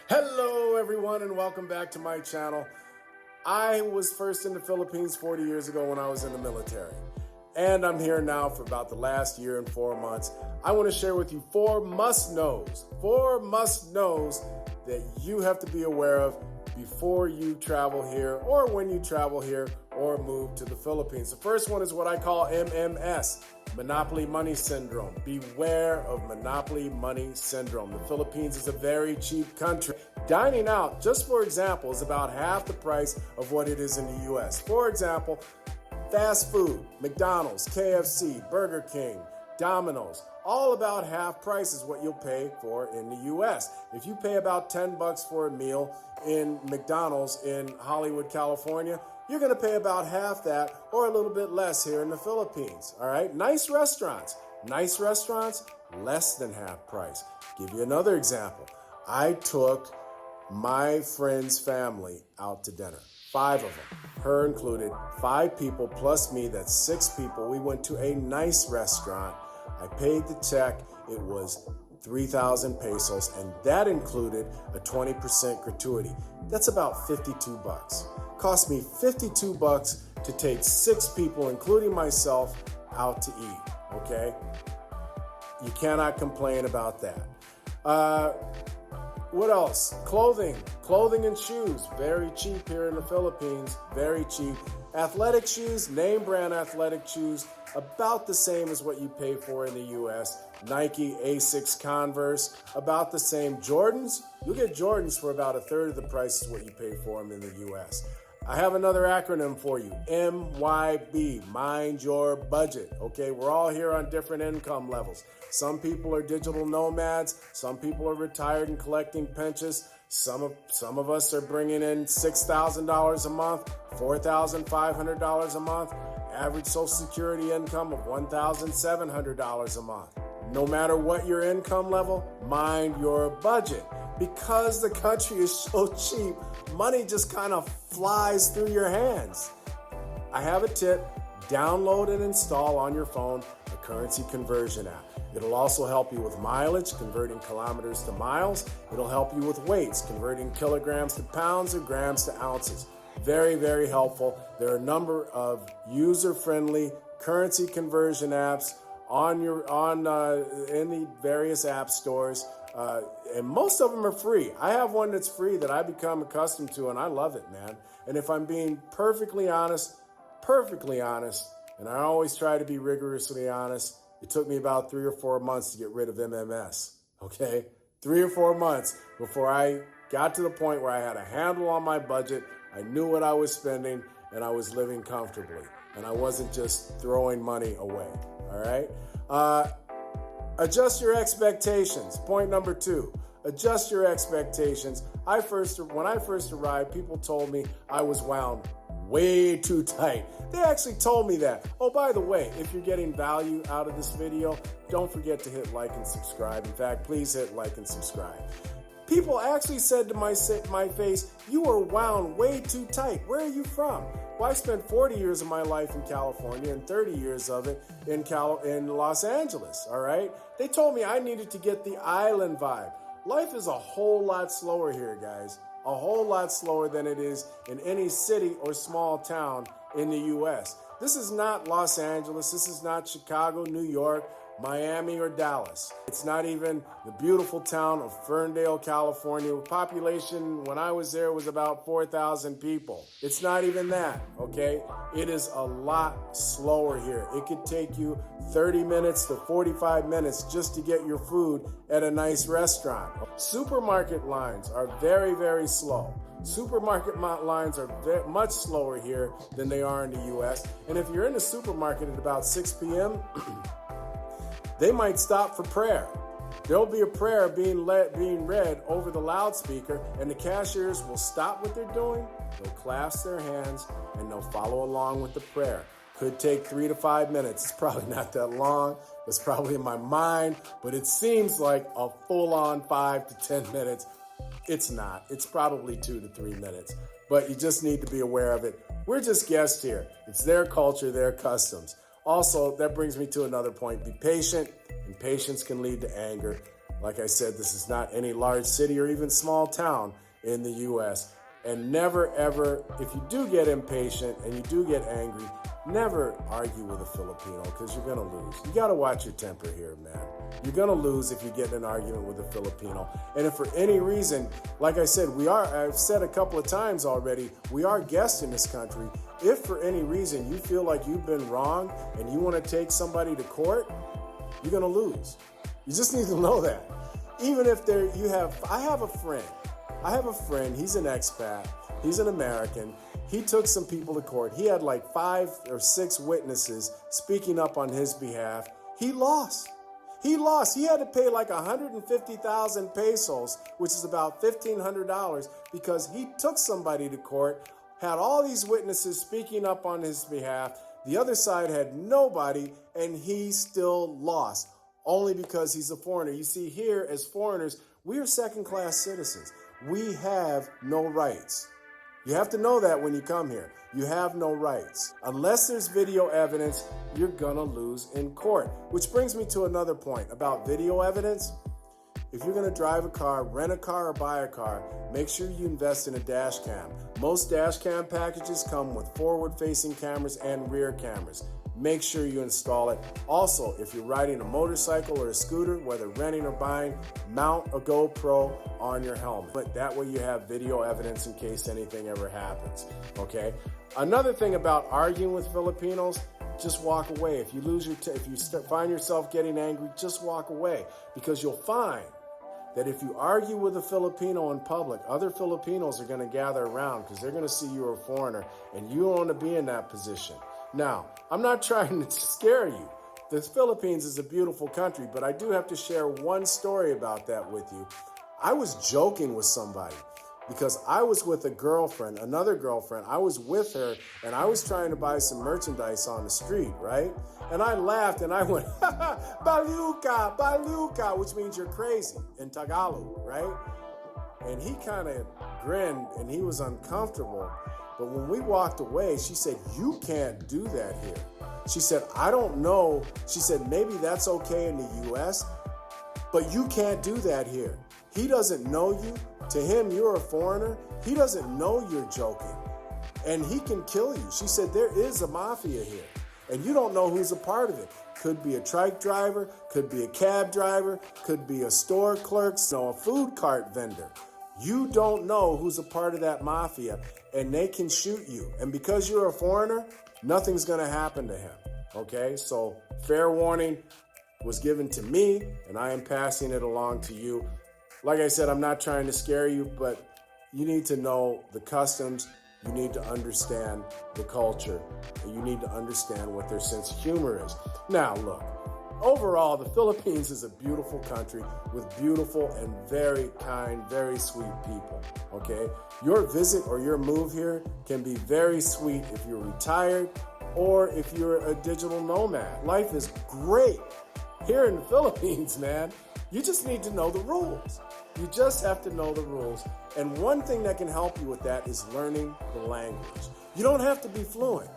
Hello everyone and welcome back to my channel. I was first in the Philippines 40 years ago when I was in the military. And I'm here now for about the last year and 4 months. I want to share with you four must-knows that you have to be aware of before you travel here or when you travel here or move to the Philippines. The first one is what I call MMS, Monopoly Money Syndrome. Beware of Monopoly Money Syndrome. The Philippines is a very cheap country. Dining out, just for example, is about half the price of what it is in the US. For example, fast food, McDonald's, KFC, Burger King, Domino's, all about half price is what you'll pay for in the US. If you pay about $10 for a meal in McDonald's in Hollywood, California, you're going to pay about half that or a little bit less here in the Philippines. All right, nice restaurants, less than half price. Give you another example. I took my friend's family out to dinner, 5 of them, her included, 5 people plus me, that's 6 people. We went to a nice restaurant. I paid the check. It was 3,000 pesos, and that included a 20% gratuity. That's about 52 bucks. Cost me 52 bucks to take 6 people, including myself, out to eat, okay? You cannot complain about that. What else? Clothing and shoes, very cheap here in the Philippines, very cheap. Athletic shoes, name brand athletic shoes, about the same as what you pay for in the US. Nike, Asics, Converse, about the same. Jordans, you'll get Jordans for about a third of the price of what you pay for them in the US. I have another acronym for you, MYB, mind your budget, okay? We're all here on different income levels. Some people are digital nomads, some people are retired and collecting pensions. Some of us are bringing in $6,000 a month, $4,500 a month, average Social Security income of $1,700 a month. No matter what your income level, mind your budget. Because the country is so cheap, money just kind of flies through your hands. I have a tip. Download and install on your phone a currency conversion app. It'll also help you with mileage, converting kilometers to miles. It'll help you with weights, converting kilograms to pounds or grams to ounces. Very, very helpful. There are a number of user-friendly currency conversion apps in the various app stores, and most of them are free. I have one that's free that I become accustomed to, and I love it, man. And if I'm being perfectly honest, and I always try to be rigorously honest, it took me about 3 or 4 months to get rid of MMS, okay? 3 or 4 months before I got to the point where I had a handle on my budget, I knew what I was spending, and I was living comfortably. And I wasn't just throwing money away, all right? Adjust your expectations. Point number 2, adjust your expectations. When I first arrived, people told me I was wound way too tight. They actually told me that. Oh, by the way, if you're getting value out of this video, don't forget to hit like and subscribe. In fact, please hit like and subscribe. People actually said to my face, "You are wound way too tight. Where are you from?" Well, I spent 40 years of my life in California and 30 years of it in Los Angeles, all right? They told me I needed to get the island vibe. Life is a whole lot slower here, guys. A whole lot slower than it is in any city or small town in the U.S. This is not Los Angeles. This is not Chicago, New York, Miami, or Dallas. It's not even the beautiful town of Ferndale, California. The population when I was there was about 4,000 people. It's not even that, okay? It is a lot slower here. It could take you 30 minutes to 45 minutes just to get your food at a nice restaurant. Supermarket lines are very, very slow. Supermarket lines are much slower here than they are in the U.S. And if you're in the supermarket at about 6 p.m., they might stop for prayer. There'll be a prayer being read over the loudspeaker, and the cashiers will stop what they're doing, they'll clasp their hands, and they'll follow along with the prayer. Could take 3 to 5 minutes. It's probably not that long. It's probably in my mind, but it seems like a full-on 5 to 10 minutes. It's not. It's probably 2 to 3 minutes, but you just need to be aware of it. We're just guests here. It's their culture, their customs. Also, that brings me to another point. Be patient, and patience can lead to anger. Like I said, this is not any large city or even small town in the U.S. And never, ever, if you do get impatient and you do get angry, never argue with a Filipino because you're going to lose. You got to watch your temper here, man. You're going to lose if you get in an argument with a Filipino. And if for any reason, like I said, I've said a couple of times already, we are guests in this country. If for any reason you feel like you've been wrong and you want to take somebody to court, you're going to lose. You just need to know that. Even if I have a friend, he's an expat, he's an American. He took some people to court. He had like 5 or 6 witnesses speaking up on his behalf. He lost. He had to pay like 150,000 pesos, which is about $1,500, because he took somebody to court, had all these witnesses speaking up on his behalf. The other side had nobody, and he still lost, only because he's a foreigner. You see, here as foreigners, we are second-class citizens. We have no rights. You have to know that when you come here. You have no rights. Unless there's video evidence, you're gonna lose in court. Which brings me to another point about video evidence. If you're gonna drive a car, rent a car, or buy a car, make sure you invest in a dash cam. Most dash cam packages come with forward-facing cameras and rear cameras. Make sure you install it. Also, if you're riding a motorcycle or a scooter, whether renting or buying, mount a GoPro on your helmet. But that way you have video evidence in case anything ever happens, okay? Another thing about arguing with Filipinos, just walk away. If you find yourself getting angry, just walk away, because you'll find that if you argue with a Filipino in public, other Filipinos are going to gather around because they're going to see you're a foreigner, and you don't want to be in that position. Now, I'm not trying to scare you. The Philippines is a beautiful country, but I do have to share one story about that with you. I was joking with somebody because I was with another girlfriend. I was with her, and I was trying to buy some merchandise on the street, right? And I laughed, and I went, Baluka, Baluka, which means you're crazy in Tagalog, right? And he kind of grinned, and he was uncomfortable. But when we walked away, she said, you can't do that here. She said, I don't know. She said, maybe that's okay in the U.S., but you can't do that here. He doesn't know you. To him, you're a foreigner. He doesn't know you're joking, and he can kill you. She said, there is a mafia here, and you don't know who's a part of it. Could be a trike driver, could be a cab driver, could be a store clerk, a food cart vendor. You don't know who's a part of that mafia, and they can shoot you. And because you're a foreigner, nothing's going to happen to him, okay? So fair warning was given to me, and I am passing it along to you. Like I said, I'm not trying to scare you, but you need to know the customs. You need to understand the culture, and you need to understand what their sense of humor is. Now, look. Overall, the Philippines is a beautiful country with beautiful and very kind, very sweet people, okay? Your visit or your move here can be very sweet if you're retired or if you're a digital nomad. Life is great here in the Philippines, man. You just need to know the rules. You just have to know the rules. And one thing that can help you with that is learning the language. You don't have to be fluent.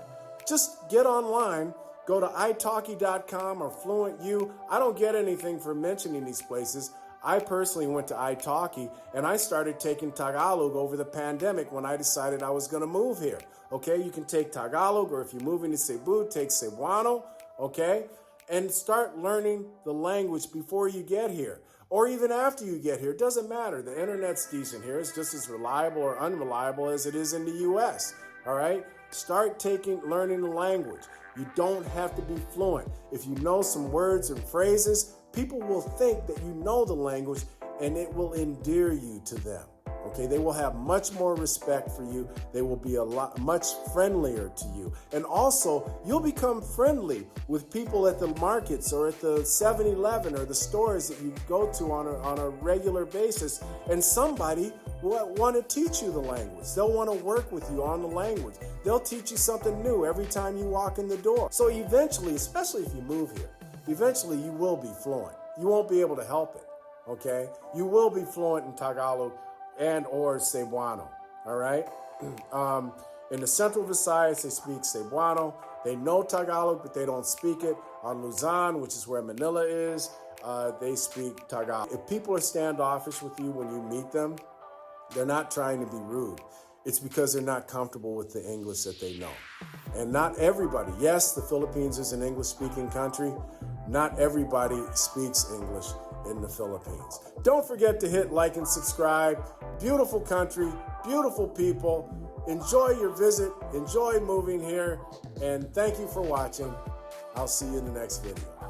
Just get online. Go to italki.com or Fluent U. I don't get anything for mentioning these places. I personally went to italki, and I started taking Tagalog over the pandemic when I decided I was going to move here. Okay, you can take Tagalog, or if you're moving to Cebu, take Cebuano, okay? And start learning the language before you get here, or even after you get here. It doesn't matter. The internet's decent here. It's just as reliable or unreliable as it is in the U.S., all right? Start learning the language. You don't have to be fluent. If you know some words and phrases, people will think that you know the language, and it will endear you to them. Okay, they will have much more respect for you. They will be much friendlier to you. And also, you'll become friendly with people at the markets or at the 7-Eleven or the stores that you go to on a regular basis. And somebody will want to teach you the language. They'll want to work with you on the language. They'll teach you something new every time you walk in the door. So eventually, especially if you move here, eventually you will be fluent. You won't be able to help it, okay? You will be fluent in Tagalog and or Cebuano, all right? In the central Visayas, they speak Cebuano. They know Tagalog, but they don't speak it. On Luzon, which is where Manila is, they speak Tagalog. If people are standoffish with you when you meet them, they're not trying to be rude. It's because they're not comfortable with the English that they know. And not everybody, yes, the Philippines is an English-speaking country. Not everybody speaks English in the Philippines. Don't forget to hit like and subscribe. Beautiful country, beautiful people. Enjoy your visit, enjoy moving here, and thank you for watching. I'll see you in the next video.